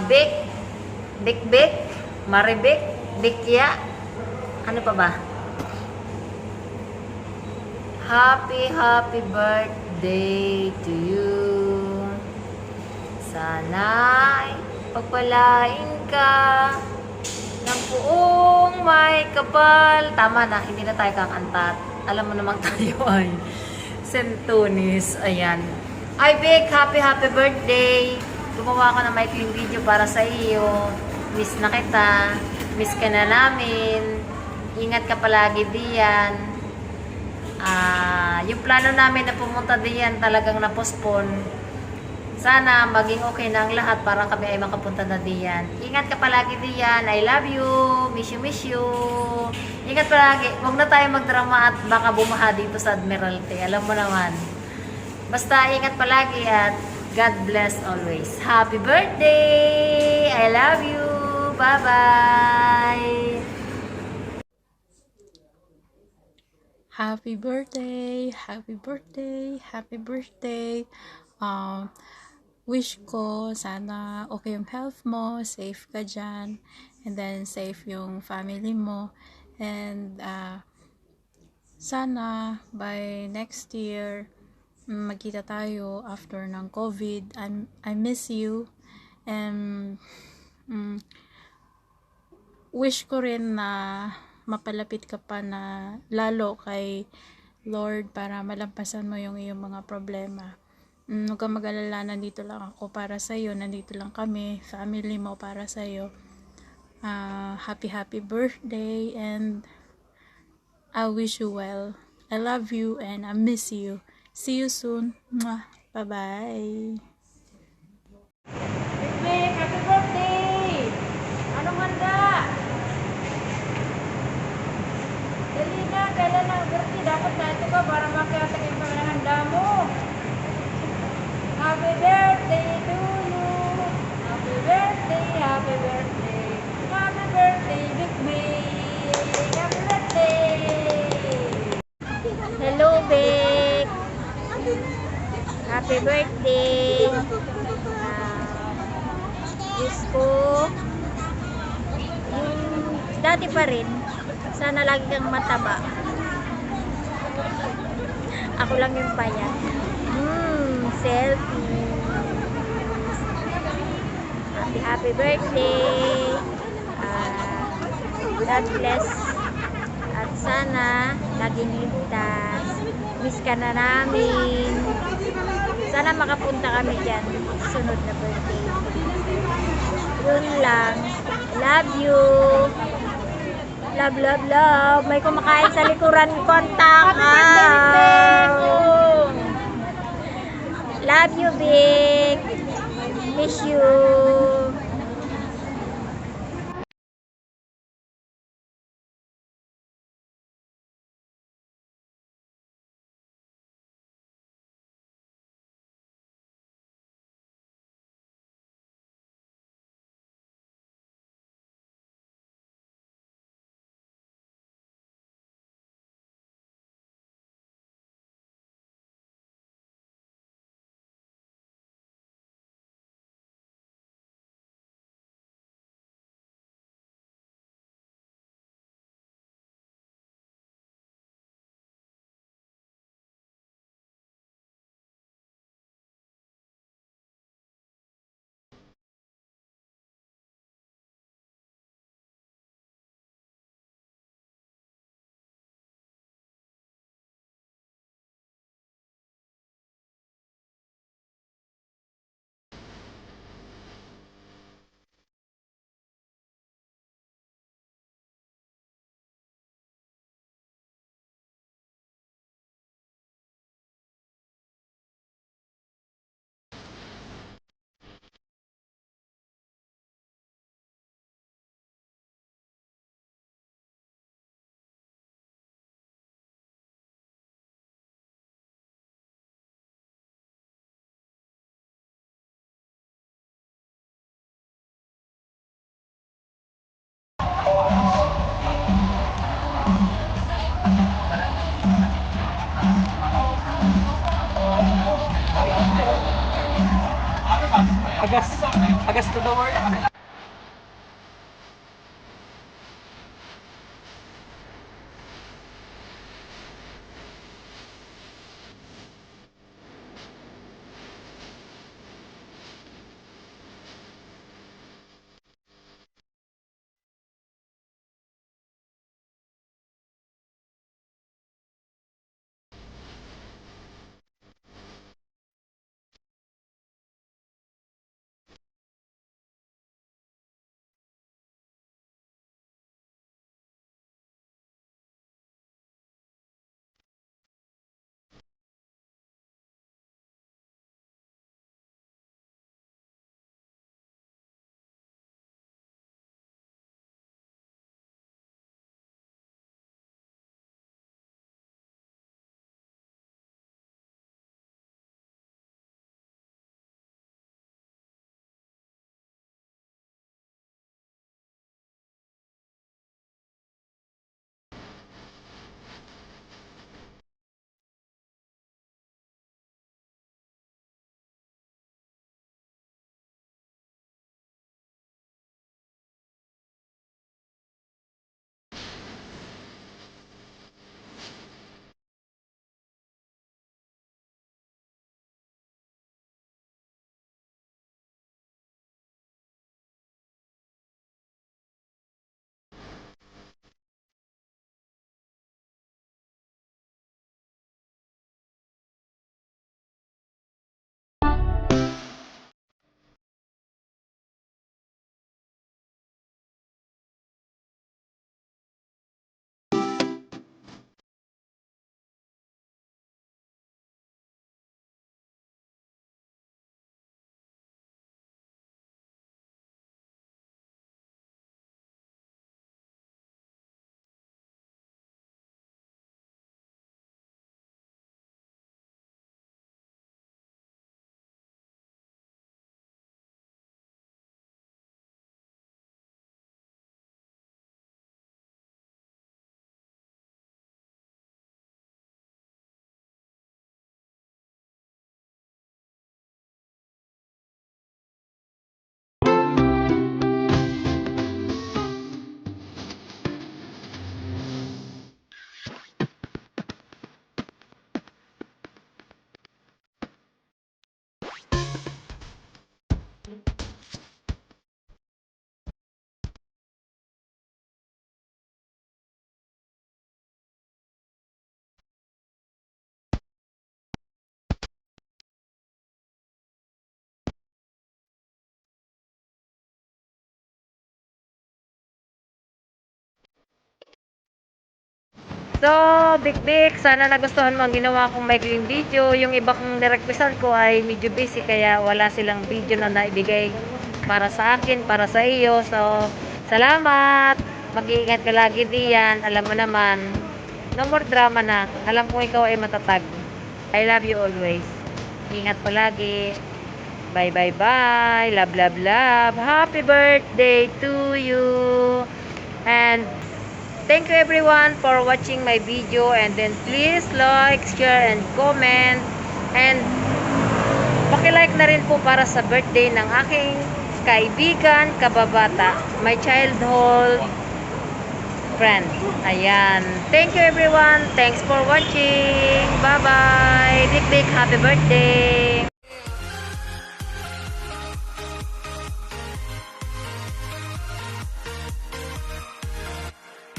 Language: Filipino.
Bik, Bik, Maribik, Bikya. Ano pa ba? Happy birthday to you. Sana'y pagpalain ka ng buong may kapal. Tama na, hindi na tayo kakantat. Alam mo namang tayo ay Sentunis. Ayan. Ay, Big, happy birthday. Gumawa ko ng maikling video para sa iyo. Miss na kita. Miss ka na namin. Ingat ka palagi diyan. Yung plano namin na pumunta diyan talagang na-postpone. Sana maging okay na ang lahat para kami ay makapunta na diyan. Ingat ka palagi diyan. I love you. Miss you. Ingat palagi. Huwag na tayo magdrama at baka bumaha dito sa Admiralty. Alam mo naman. Basta ingat palagi at God bless always. Happy birthday! I love you. Bye-bye. Happy birthday, happy birthday, happy birthday. Wish ko sana okay yung health mo, safe ka dyan, and then safe yung family mo. And sana by next year, magkita tayo after ng COVID. I miss you. And wish ko rin na mapalapit ka pa na lalo kay Lord para malampasan mo yung iyong mga problema. Huwag kang mag-alala, nandito lang ako para sa'yo, nandito lang kami, family mo para sa'yo. Happy birthday, and I wish you well. I love you and I miss you. See you soon. Mwah. Bye-bye. Happy birthday! Anong handa? Dali na, kailan ang birthday? Dapat na ito ka para makita yung panghanda mo. Happy birthday to you. Happy birthday, happy birthday. Happy birthday, Big May. Happy birthday. Hello, Big. Happy birthday. Wish ko yung dati pa rin. Sana lagi kang mataba. Ako lang yung payat. Selfie. Happy birthday. God bless. At sana lagi ligtas. Miss ka na namin. Sana makapunta kami dyan. Sunod na birthday. Yun lang. Love you. Love. May kumakain sa likuran ko. Kontak. Love you, Big. Miss you. Agas to the world. So, Big Big, sana nagustuhan mo ang ginawa kong maikling video. Yung iba kong nirequestan ko ay medyo busy kaya wala silang video na naibigay para sa akin, para sa iyo. So, salamat! Mag-iingat ka lagi diyan. Alam mo naman, no more drama na. Alam kong ikaw ay matatag. I love you always. Ingat palagi. Bye bye bye. Love love love. Happy birthday to you. And thank you everyone for watching my video, and then please like, share, and comment, and paki-like na rin po para sa birthday ng aking kaibigan, kababata, my childhood friend. Ayan. Thank you everyone. Thanks for watching. Bye bye. Big Big happy birthday.